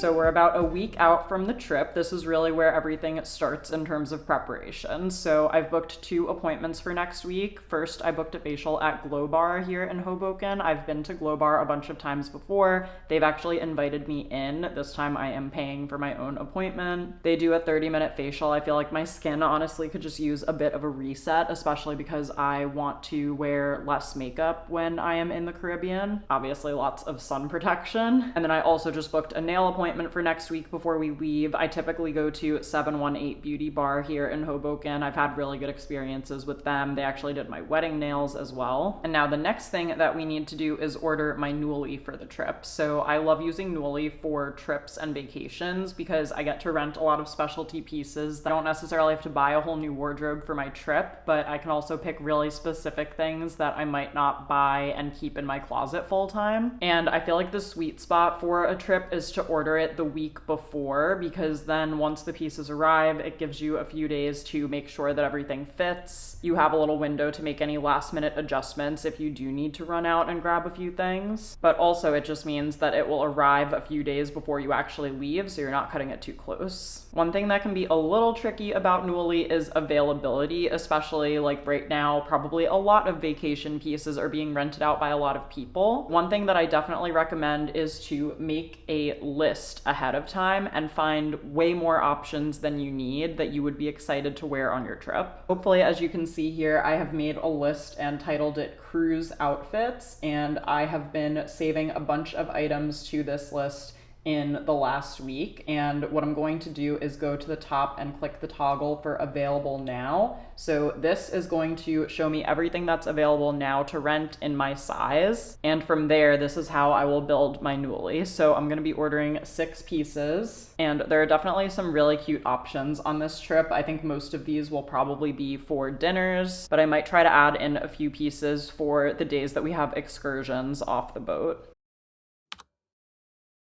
So we're about a week out from the trip. This is really where everything starts in terms of preparation. So I've booked 2 appointments for next week. First, I booked a facial at Glow Bar here in Hoboken. I've been to Glow Bar a bunch of times before. They've actually invited me in. This time I am paying for my own appointment. They do a 30-minute facial. I feel like my skin honestly could just use a bit of a reset, especially because I want to wear less makeup when I am in the Caribbean. Obviously lots of sun protection. And then I also just booked a nail appointment for next week before we leave. I typically go to 718 Beauty Bar here in Hoboken. I've had really good experiences with them. They actually did my wedding nails as well. And now the next thing that we need to do is order my Nuuly for the trip. So I love using Nuuly for trips and vacations because I get to rent a lot of specialty pieces. I don't necessarily have to buy a whole new wardrobe for my trip, but I can also pick really specific things that I might not buy and keep in my closet full time. And I feel like the sweet spot for a trip is to order it the week before, because then once the pieces arrive, it gives you a few days to make sure that everything fits. You have a little window to make any last minute adjustments if you do need to run out and grab a few things. But also it just means that it will arrive a few days before you actually leave, so you're not cutting it too close. One thing that can be a little tricky about Nuuly is availability, especially like right now, probably a lot of vacation pieces are being rented out by a lot of people. One thing that I definitely recommend is to make a list ahead of time and find way more options than you need that you would be excited to wear on your trip. Hopefully, as you can see here, I have made a list and titled it Cruise Outfits, and I have been saving a bunch of items to this list in the last week. And what I'm going to do is go to the top and click the toggle for available now. So this is going to show me everything that's available now to rent in my size. And from there, this is how I will build my Nuuly. So I'm gonna be ordering 6 pieces, and there are definitely some really cute options on this trip. I think most of these will probably be for dinners, but I might try to add in a few pieces for the days that we have excursions off the boat.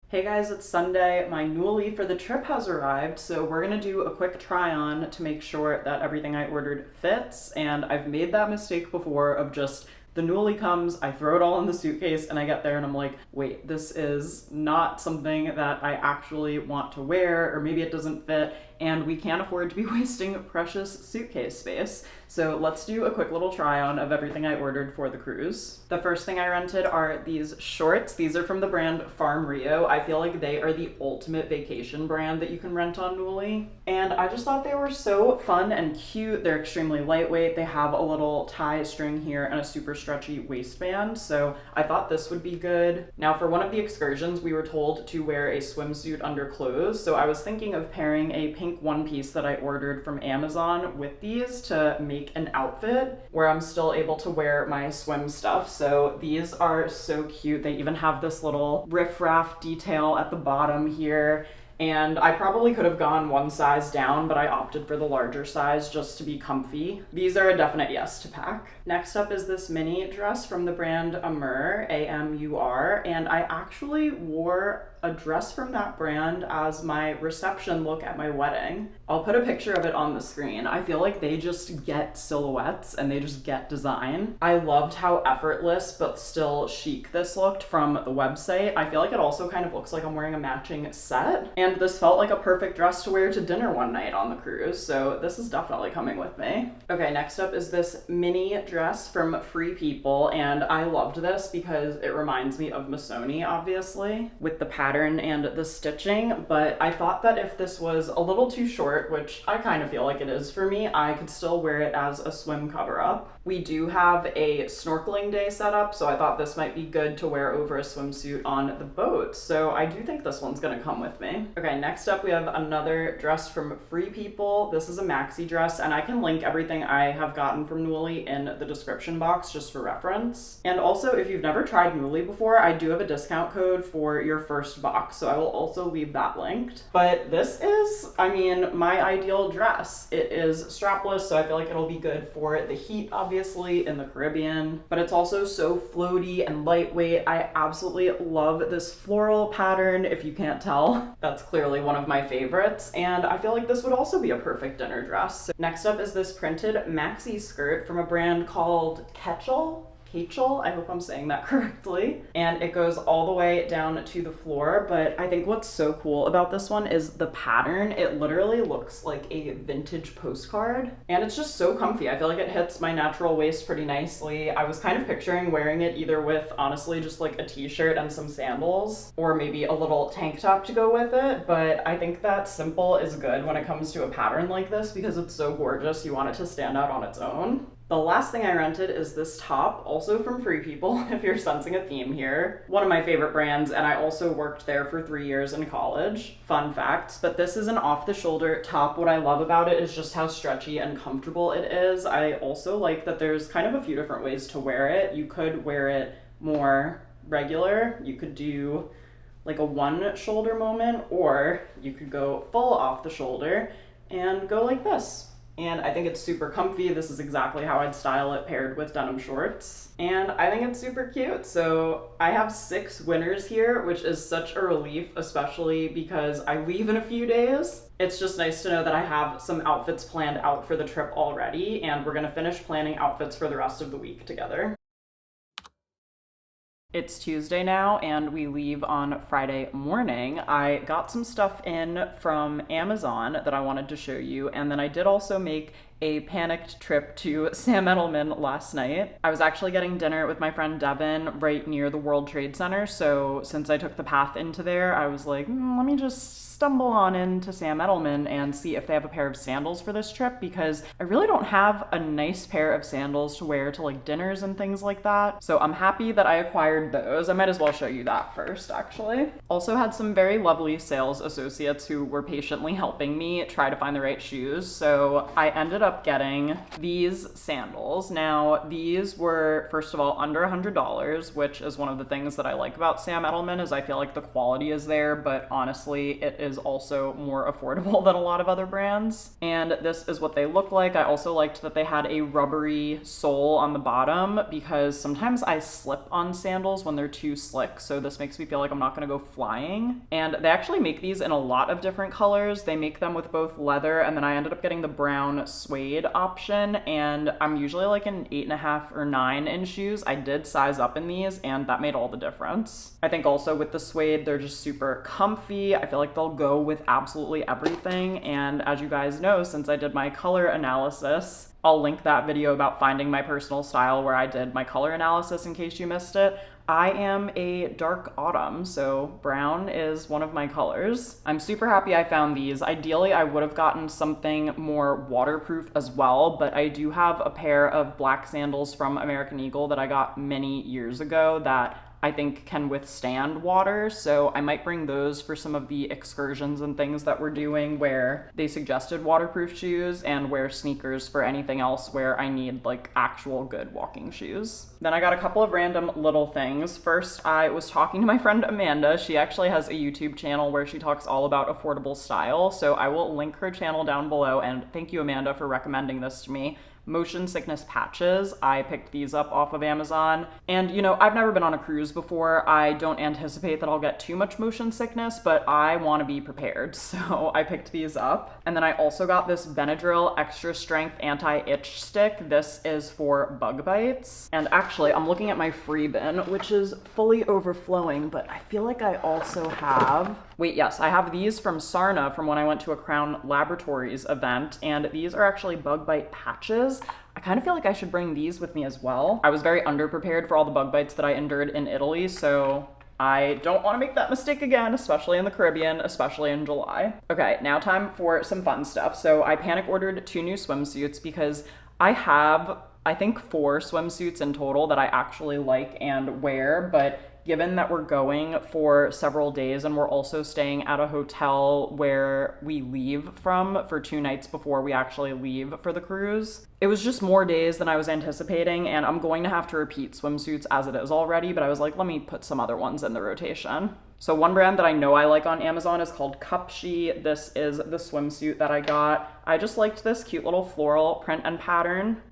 Hey guys, it's Sunday. My Nuuly for the trip has arrived, so we're gonna do a quick try on to make sure that everything I ordered fits. And I've made that mistake before of just the Nuuly comes, I throw it all in the suitcase, and I get there and I'm like, wait, this is not something that I actually want to wear, or maybe it doesn't fit, and we can't afford to be wasting precious suitcase space. So let's do a quick little try on of everything I ordered for the cruise. The first thing I rented are these shorts. These are from the brand Farm Rio. I feel like they are the ultimate vacation brand that you can rent on Nuuly. And I just thought they were so fun and cute. They're extremely lightweight. They have a little tie string here and a super stretchy waistband. So I thought this would be good. Now for one of the excursions, we were told to wear a swimsuit under clothes. So I was thinking of pairing a pink one piece that I ordered from Amazon with these to make an outfit where I'm still able to wear my swim stuff. So these are so cute. They even have this little riffraff detail at the bottom here. And I probably could have gone one size down, but I opted for the larger size just to be comfy. These are a definite yes to pack. Next up is this mini dress from the brand Amur, A-M-U-R, and I actually wore a dress from that brand as my reception look at my wedding. I'll put a picture of it on the screen. I feel like they just get silhouettes and they just get design. I loved how effortless but still chic this looked from the website. I feel like it also kind of looks like I'm wearing a matching set. And this felt like a perfect dress to wear to dinner one night on the cruise, so this is definitely coming with me. Okay, next up is this mini dress from Free People, and I loved this because it reminds me of Missoni, obviously, with the pattern and the stitching, but I thought that if this was a little too short, which I kind of feel like it is for me, I could still wear it as a swim cover-up. We do have a snorkeling day set up, so I thought this might be good to wear over a swimsuit on the boat, so I do think this one's gonna come with me. Okay, next up we have another dress from Free People. This is a maxi dress, and I can link everything I have gotten from Nuuly in the description box just for reference. And also, if you've never tried Nuuly before, I do have a discount code for your first box, so I will also leave that linked. But this is, I mean, my ideal dress. It is strapless, so I feel like it'll be good for the heat, obviously, in the Caribbean, but it's also so floaty and lightweight. I absolutely love this floral pattern, if you can't tell. That's clearly one of my favorites, and I feel like this would also be a perfect dinner dress. So next up is this printed maxi skirt from a brand called Ketchel. Hachel. I hope I'm saying that correctly. And it goes all the way down to the floor. But I think what's so cool about this one is the pattern. It literally looks like a vintage postcard. And it's just so comfy. I feel like it hits my natural waist pretty nicely. I was kind of picturing wearing it either with, honestly, just like a t-shirt and some sandals, or maybe a little tank top to go with it. But I think that simple is good when it comes to a pattern like this because it's so gorgeous. You want it to stand out on its own. The last thing I rented is this top, also from Free People, if you're sensing a theme here. One of my favorite brands, and I also worked there for 3 years in college. Fun fact, but this is an off-the-shoulder top. What I love about it is just how stretchy and comfortable it is. I also like that there's kind of a few different ways to wear it. You could wear it more regular. You could do like a one shoulder moment, or you could go full off the shoulder and go like this. And I think it's super comfy. This is exactly how I'd style it paired with denim shorts. And I think it's super cute. So I have 6 winners here, which is such a relief, especially because I leave in a few days. It's just nice to know that I have some outfits planned out for the trip already, and we're gonna finish planning outfits for the rest of the week together. It's Tuesday now and we leave on Friday morning. I got some stuff in from Amazon that I wanted to show you, and then I did also make a panicked trip to Sam Edelman last night. I was actually getting dinner with my friend Devin right near the World Trade Center, so since I took the path into there, I was like, let me just stumble on into Sam Edelman and see if they have a pair of sandals for this trip, because I really don't have a nice pair of sandals to wear to like dinners and things like that. So I'm happy that I acquired those. I might as well show you that first, actually. Also had some very lovely sales associates who were patiently helping me try to find the right shoes. So I ended up getting these sandals. Now, these were, first of all, under $100, which is one of the things that I like about Sam Edelman, is I feel like the quality is there, but honestly, it is also more affordable than a lot of other brands. And this is what they look like. I also liked that they had a rubbery sole on the bottom, because sometimes I slip on sandals when they're too slick, so this makes me feel like I'm not gonna go flying. And they actually make these in a lot of different colors. They make them with both leather, and then I ended up getting the brown suede option, and I'm usually like an 8.5 or 9 in shoes. I did size up in these, and that made all the difference. I think also with the suede, they're just super comfy. I feel like they'll go with absolutely everything, and as you guys know, since I did my color analysis, I'll link that video about finding my personal style where I did my color analysis in case you missed it. I am a dark autumn, so brown is one of my colors. I'm super happy I found these. Ideally, I would have gotten something more waterproof as well, but I do have a pair of black sandals from American Eagle that I got many years ago that I think can withstand water, so I might bring those for some of the excursions and things that we're doing where they suggested waterproof shoes, and wear sneakers for anything else where I need like actual good walking shoes. Then I got a couple of random little things. First, I was talking to my friend Amanda. She actually has a YouTube channel where she talks all about affordable style, so I will link her channel down below, and thank you, Amanda, for recommending this to me. Motion sickness patches. I picked these up off of Amazon. And you know, I've never been on a cruise before. I don't anticipate that I'll get too much motion sickness, but I want to be prepared. So I picked these up. And then I also got this Benadryl extra strength anti-itch stick. This is for bug bites. And actually, I'm looking at my free bin, which is fully overflowing, but I feel like I also have, wait, yes, I have these from Sarna from when I went to a Crown Laboratories event, and these are actually bug bite patches. I kind of feel like I should bring these with me as well. I was very underprepared for all the bug bites that I endured in Italy, so I don't want to make that mistake again, especially in the Caribbean, especially in July. Okay, now time for some fun stuff. So I panic ordered 2 new swimsuits because I have, I think, 4 swimsuits in total that I actually like and wear, but given that we're going for several days and we're also staying at a hotel where we leave from for 2 nights before we actually leave for the cruise, it was just more days than I was anticipating, and I'm going to have to repeat swimsuits as it is already, but I was like, let me put some other ones in the rotation. So one brand that I know I like on Amazon is called Cupshe. This is the swimsuit that I got. I just liked this cute little floral print and pattern.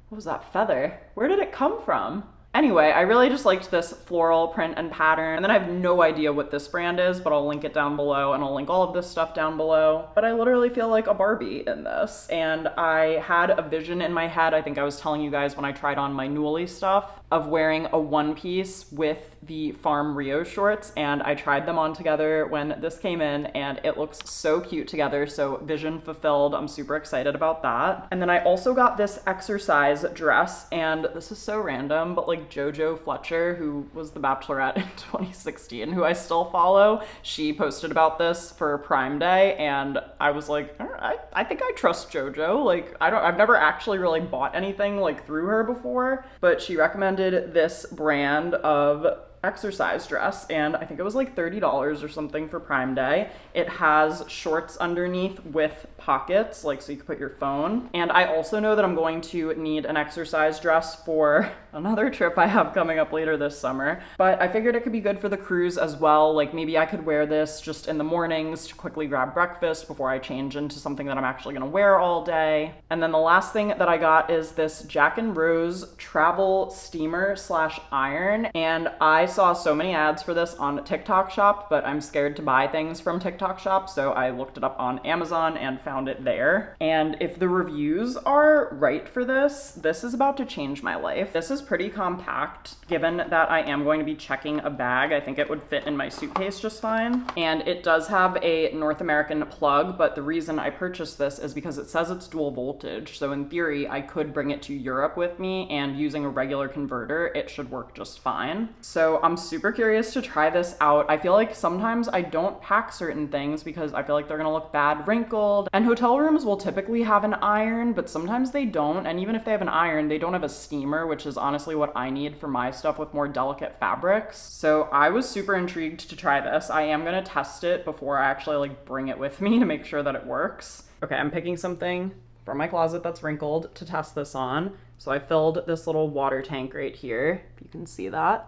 What was that feather? Where did it come from? Anyway, I really just liked this floral print and pattern. And then I have no idea what this brand is, but I'll link it down below and I'll link all of this stuff down below. But I literally feel like a Barbie in this. And I had a vision in my head, I think I was telling you guys when I tried on my Nuuly stuff, of wearing a one piece with the Farm Rio shorts. And I tried them on together when this came in and it looks so cute together. So vision fulfilled. I'm super excited about that. And then I also got this exercise dress, and this is so random, but like JoJo Fletcher, who was the Bachelorette in 2016, who I still follow, she posted about this for Prime Day, and I was like, all right, I think I trust JoJo. Like, I've never actually really bought anything like through her before, but she recommended this brand of exercise dress, and I think it was like $30 or something for Prime Day. It has shorts underneath with pockets, like so you can put your phone. And I also know that I'm going to need an exercise dress for another trip I have coming up later this summer, but I figured it could be good for the cruise as well. Like maybe I could wear this just in the mornings to quickly grab breakfast before I change into something that I'm actually gonna wear all day. And then the last thing that I got is this Jack and Rose travel steamer / iron, and I saw so many ads for this on TikTok Shop, but I'm scared to buy things from TikTok Shop, so I looked it up on Amazon and found it there. And if the reviews are right for this, this is about to change my life. This is pretty compact, given that I am going to be checking a bag. I think it would fit in my suitcase just fine. And it does have a North American plug, but the reason I purchased this is because it says it's dual voltage, so in theory, I could bring it to Europe with me, and using a regular converter, it should work just fine. So I'm super curious to try this out. I feel like sometimes I don't pack certain things because I feel like they're gonna look bad wrinkled, and hotel rooms will typically have an iron, but sometimes they don't. And even if they have an iron, they don't have a steamer, which is honestly what I need for my stuff with more delicate fabrics. So I was super intrigued to try this. I am gonna test it before I actually like bring it with me to make sure that it works. Okay, I'm picking something from my closet that's wrinkled to test this on. So I filled this little water tank right here, if you can see that.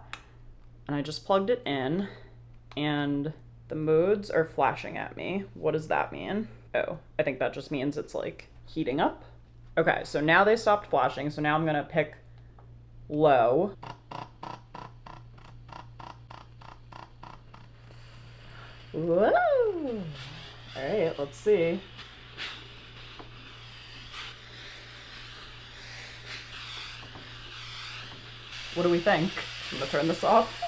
And I just plugged it in, and the modes are flashing at me. What does that mean? Oh, I think that just means it's like heating up. Okay, so now they stopped flashing, so now I'm gonna pick low. Whoa! All right, let's see. What do we think? I'm gonna turn this off.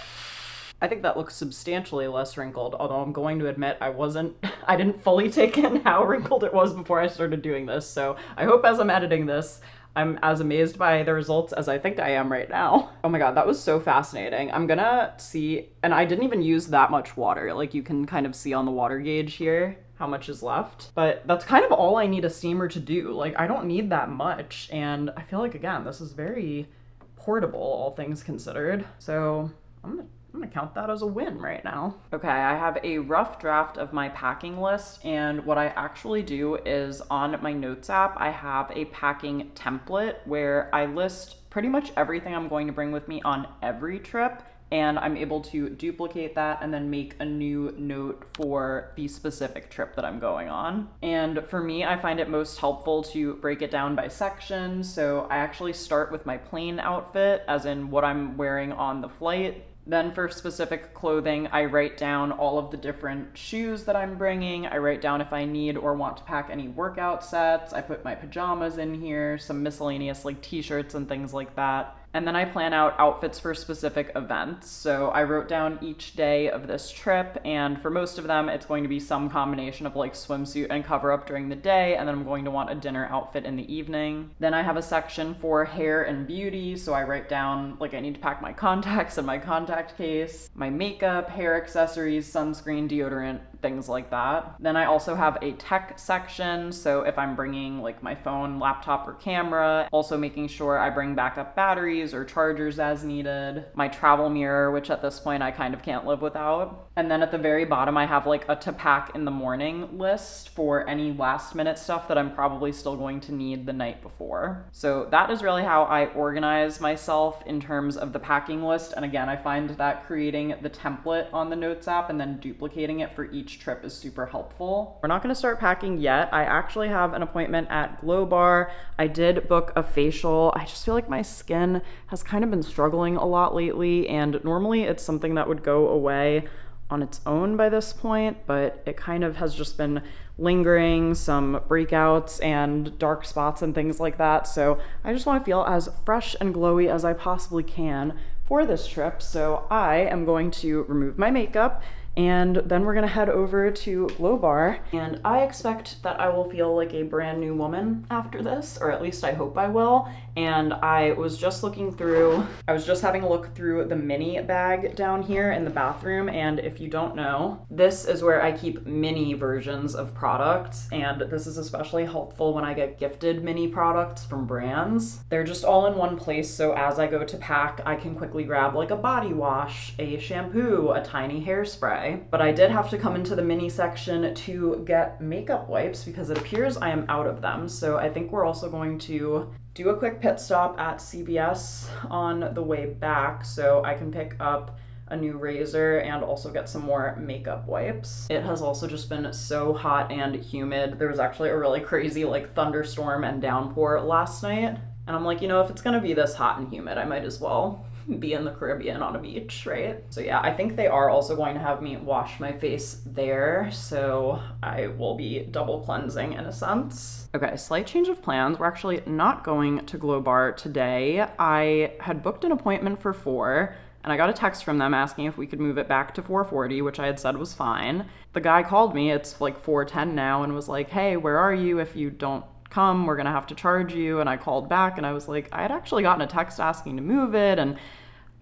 I think that looks substantially less wrinkled, although I'm going to admit I didn't fully take in how wrinkled it was before I started doing this, so I hope as I'm editing this, I'm as amazed by the results as I think I am right now. Oh my god, that was so fascinating. I'm gonna see, and I didn't even use that much water, like you can kind of see on the water gauge here how much is left, but that's kind of all I need a steamer to do. Like I don't need that much, and I feel like, again, this is very portable, all things considered, so I'm gonna count that as a win right now. Okay, I have a rough draft of my packing list, and what I actually do is on my notes app, I have a packing template where I list pretty much everything I'm going to bring with me on every trip, and I'm able to duplicate that and then make a new note for the specific trip that I'm going on. And for me, I find it most helpful to break it down by section. So I actually start with my plain outfit, as in what I'm wearing on the flight. Then for specific clothing, I write down all of the different shoes that I'm bringing. I write down if I need or want to pack any workout sets. I put my pajamas in here, some miscellaneous like t-shirts and things like that. And then I plan out outfits for specific events. So I wrote down each day of this trip, and for most of them, it's going to be some combination of like swimsuit and cover up during the day, and then I'm going to want a dinner outfit in the evening. Then I have a section for hair and beauty, so I write down like I need to pack my contacts and my contact case, my makeup, hair accessories, sunscreen, deodorant, things like that. Then I also have a tech section, so if I'm bringing like my phone, laptop, or camera, also making sure I bring backup batteries or chargers as needed, my travel mirror, which at this point I kind of can't live without. And then at the very bottom, I have like a to pack in the morning list for any last minute stuff that I'm probably still going to need the night before. So that is really how I organize myself in terms of the packing list. And again, I find that creating the template on the Notes app and then duplicating it for each trip is super helpful. We're not going to start packing yet. I actually have an appointment at Glow Bar. I did book a facial. I just feel like my skin has kind of been struggling a lot lately, and normally it's something that would go away on its own by this point, but it kind of has just been lingering, some breakouts and dark spots and things like that. So I just want to feel as fresh and glowy as I possibly can for this trip. So I am going to remove my makeup, and then we're gonna head over to Glow Bar, and I expect that I will feel like a brand new woman after this, or at least I hope I will. And I was just having a look through the mini bag down here in the bathroom, and if you don't know, this is where I keep mini versions of products, and this is especially helpful when I get gifted mini products from brands. They're just all in one place, so as I go to pack, I can quickly grab like a body wash, a shampoo, a tiny hairspray. But I did have to come into the mini section to get makeup wipes because it appears I am out of them. So I think we're also going to do a quick pit stop at CVS on the way back so I can pick up a new razor and also get some more makeup wipes. It has also just been so hot and humid. There was actually a really crazy like thunderstorm and downpour last night. And I'm like, you know, if it's gonna be this hot and humid, I might as well be in the Caribbean on a beach, right? So yeah, I think they are also going to have me wash my face there, so I will be double cleansing in a sense. Okay, slight change of plans. We're actually not going to Glow Bar today. I had booked an appointment for 4, and I got a text from them asking if we could move it back to 4:40, which I had said was fine. The guy called me, it's like 4:10 now, and was like, hey, where are you? If you don't come, we're gonna have to charge you. And I called back and I was like, I had actually gotten a text asking to move it, and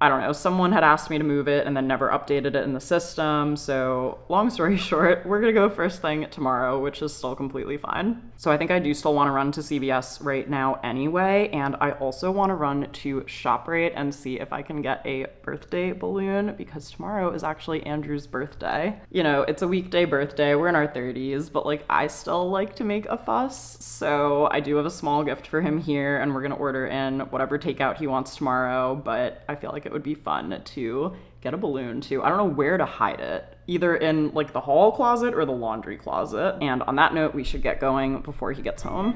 I don't know, someone had asked me to move it and then never updated it in the system. So long story short, we're gonna go first thing tomorrow, which is still completely fine. So I think I do still want to run to CVS right now anyway, and I also want to run to ShopRite and see if I can get a birthday balloon, because tomorrow is actually Andrew's birthday. You know, it's a weekday birthday, we're in our 30s, but like I still like to make a fuss. So I do have a small gift for him here, and we're gonna order in whatever takeout he wants tomorrow, but I feel like it would be fun to get a balloon too. I don't know where to hide it, either in like the hall closet or the laundry closet. And on that note, we should get going before he gets home.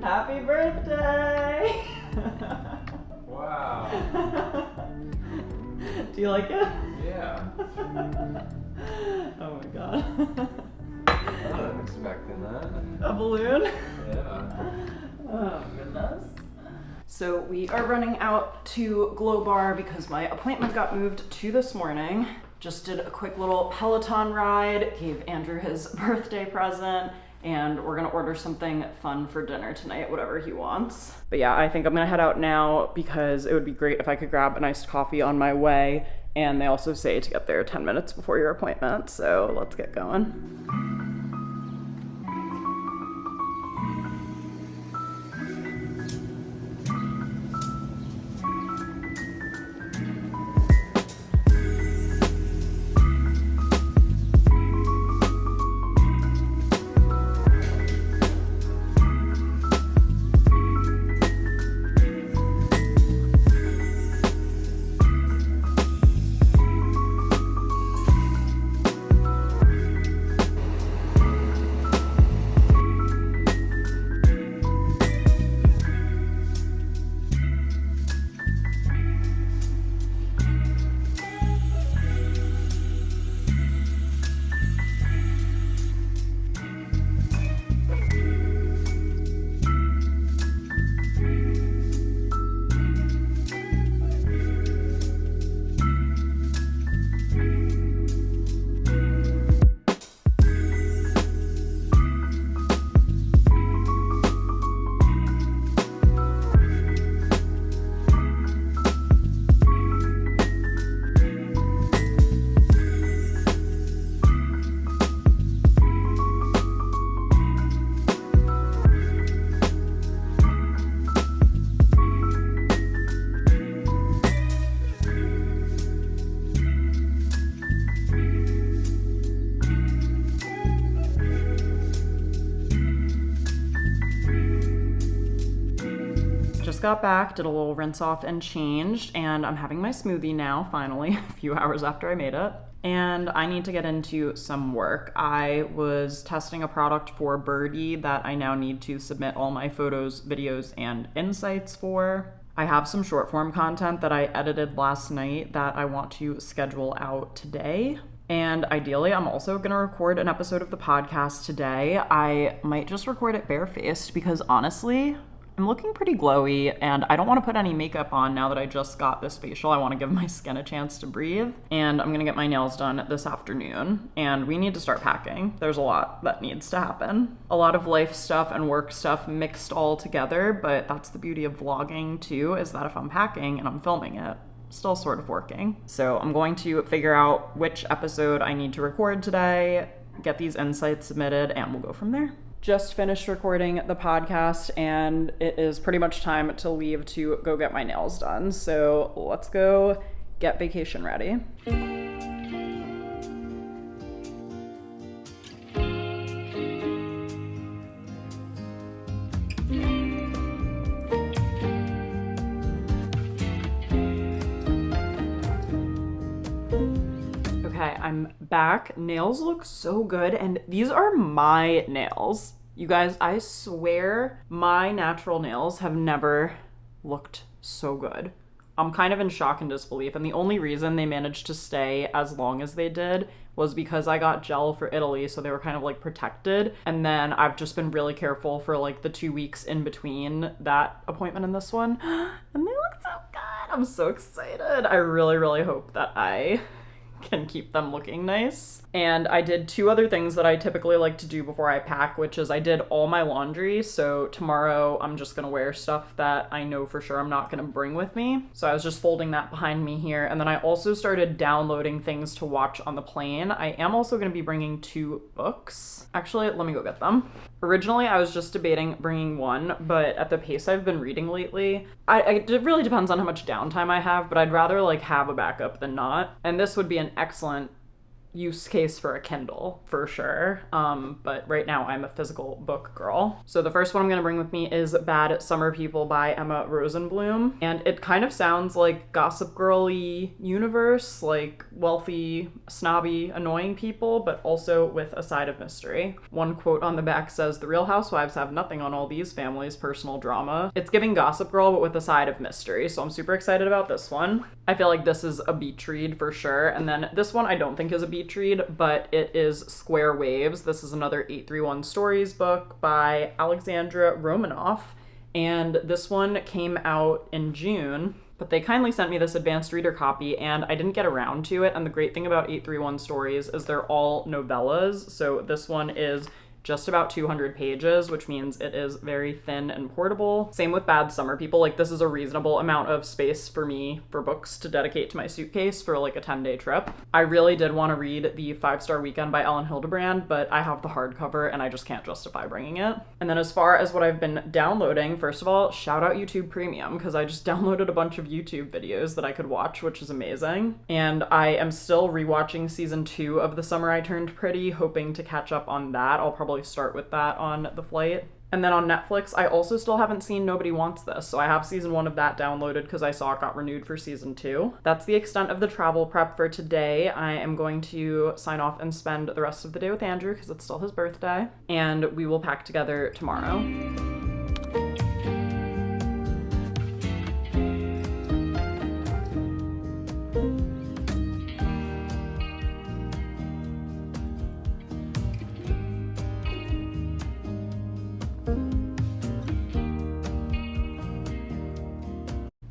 Happy birthday! Wow. Do you like it? Yeah. Oh my god. I wasn't expecting that. A balloon? Yeah. Oh goodness. So we are running out to Glow Bar because my appointment got moved to this morning. Just did a quick little Peloton ride, gave Andrew his birthday present, and we're gonna order something fun for dinner tonight, whatever he wants. But yeah, I think I'm gonna head out now because it would be great if I could grab an iced coffee on my way. And they also say to get there 10 minutes before your appointment, so let's get going. Just got back, did a little rinse off and changed, and I'm having my smoothie now, finally, a few hours after I made it. And I need to get into some work. I was testing a product for Birdie that I now need to submit all my photos, videos, and insights for. I have some short form content that I edited last night that I want to schedule out today. And ideally, I'm also gonna record an episode of the podcast today. I might just record it barefaced because honestly, I'm looking pretty glowy and I don't want to put any makeup on now that I just got this facial. I want to give my skin a chance to breathe. And I'm gonna get my nails done this afternoon. And we need to start packing. There's a lot that needs to happen. A lot of life stuff and work stuff mixed all together, but that's the beauty of vlogging too, is that if I'm packing and I'm filming it, still sort of working. So I'm going to figure out which episode I need to record today, get these insights submitted, and we'll go from there. Just finished recording the podcast and it is pretty much time to leave to go get my nails done. So let's go get vacation ready. Okay, I'm back. Nails look so good, and these are my nails. You guys, I swear my natural nails have never looked so good. I'm kind of in shock and disbelief, and the only reason they managed to stay as long as they did was because I got gel for Italy, so they were kind of like protected, and then I've just been really careful for like the 2 weeks in between that appointment and this one, and they look so good. I'm so excited. I really, really hope that I can keep them looking nice. And I did 2 other things that I typically like to do before I pack, which is I did all my laundry. So tomorrow I'm just gonna wear stuff that I know for sure I'm not gonna bring with me. So I was just folding that behind me here. And then I also started downloading things to watch on the plane. I am also gonna be bringing 2 books. Actually, let me go get them. Originally, I was just debating bringing 1, but at the pace I've been reading lately, it really depends on how much downtime I have, but I'd rather like have a backup than not. And this would be an excellent use case for a Kindle for sure, but right now I'm a physical book girl. So the first one I'm gonna bring with me is Bad Summer People by Emma Rosenblum, and it kind of sounds like Gossip Girl-y universe, like wealthy, snobby, annoying people, but also with a side of mystery. One quote on the back says, "The Real Housewives have nothing on all these families' personal drama." It's giving Gossip Girl, but with a side of mystery, so I'm super excited about this one. I feel like this is a beach read for sure, and then this one I don't think is a beach read, but it is Square Waves. This is another 831 Stories book by Alexandra Romanoff, and this one came out in June, but they kindly sent me this advanced reader copy and I didn't get around to it. And the great thing about 831 Stories is they're all novellas, so this one is just about 200 pages, which means it is very thin and portable. Same with Bad Summer People. Like, this is a reasonable amount of space for me for books to dedicate to my suitcase for like a 10-day trip. I really did want to read The 5-Star Weekend by Ellen Hildebrand, but I have the hardcover and I just can't justify bringing it. And then as far as what I've been downloading, first of all, shout out YouTube Premium, because I just downloaded a bunch of YouTube videos that I could watch, which is amazing. And I am still rewatching season 2 of The Summer I Turned Pretty, hoping to catch up on that. I'll probably start with that on the flight. And then on Netflix, I also still haven't seen Nobody Wants This, so I have season 1 of that downloaded because I saw it got renewed for season 2. That's the extent of the travel prep for today. I am going to sign off and spend the rest of the day with Andrew because it's still his birthday, and we will pack together tomorrow.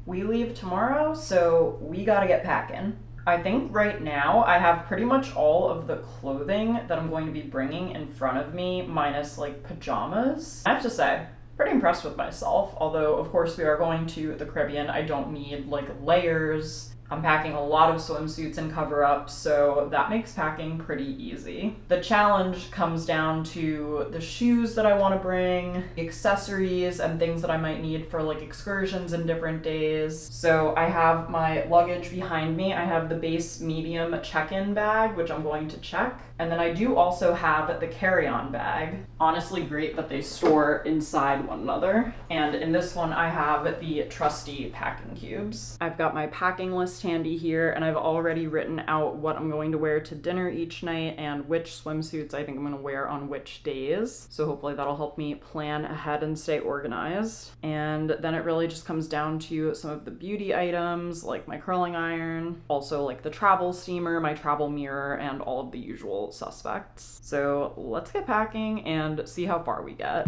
We leave tomorrow, so we gotta get packing. I think right now I have pretty much all of the clothing that I'm going to be bringing in front of me, minus like pajamas. I have to say, pretty impressed with myself, although of course we are going to the Caribbean. I don't need like layers. I'm packing a lot of swimsuits and cover-ups, so that makes packing pretty easy. The challenge comes down to the shoes that I want to bring, the accessories, and things that I might need for like excursions and different days. So I have my luggage behind me. I have the Beis medium check-in bag, which I'm going to check. And then I do also have the carry-on bag. Honestly, great that they store inside one another. And in this one, I have the trusty packing cubes. I've got my packing list handy here, and I've already written out what I'm going to wear to dinner each night and which swimsuits I think I'm gonna wear on which days. So hopefully that'll help me plan ahead and stay organized. And then it really just comes down to some of the beauty items, like my curling iron, also like the travel steamer, my travel mirror, and all of the usual suspects. So let's get packing and see how far we get.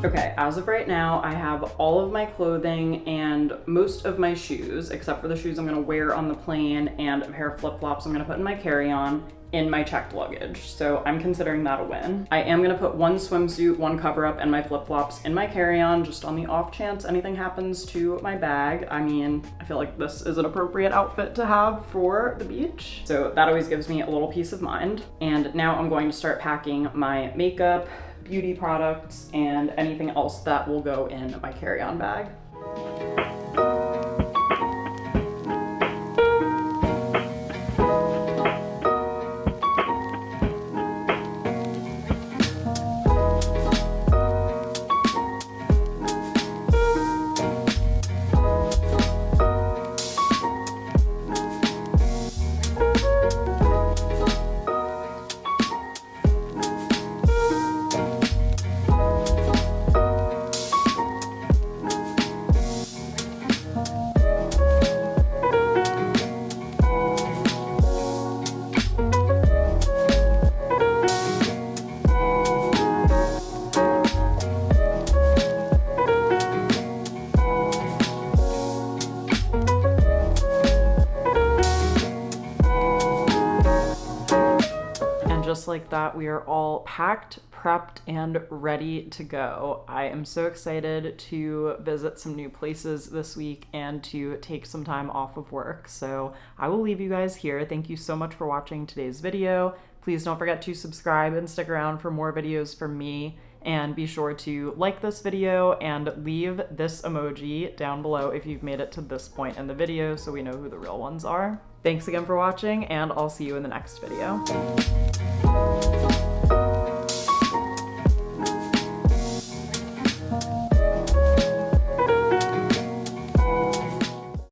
Okay, as of right now, I have all of my clothing and most of my shoes, except for the shoes I'm gonna wear on the plane and a pair of flip-flops I'm gonna put in my carry-on in my checked luggage. So I'm considering that a win. I am gonna put one swimsuit, one cover-up, and my flip-flops in my carry-on just on the off chance anything happens to my bag. I mean, I feel like this is an appropriate outfit to have for the beach. So that always gives me a little peace of mind. And now I'm going to start packing my makeup, beauty products, and anything else that will go in my carry-on bag. Just like that, we are all packed, prepped, and ready to go. I am so excited to visit some new places this week and to take some time off of work. So I will leave you guys here. Thank you so much for watching today's video. Please don't forget to subscribe and stick around for more videos from me. And be sure to like this video and leave this emoji down below if you've made it to this point in the video so we know who the real ones are. Thanks again for watching, and I'll see you in the next video.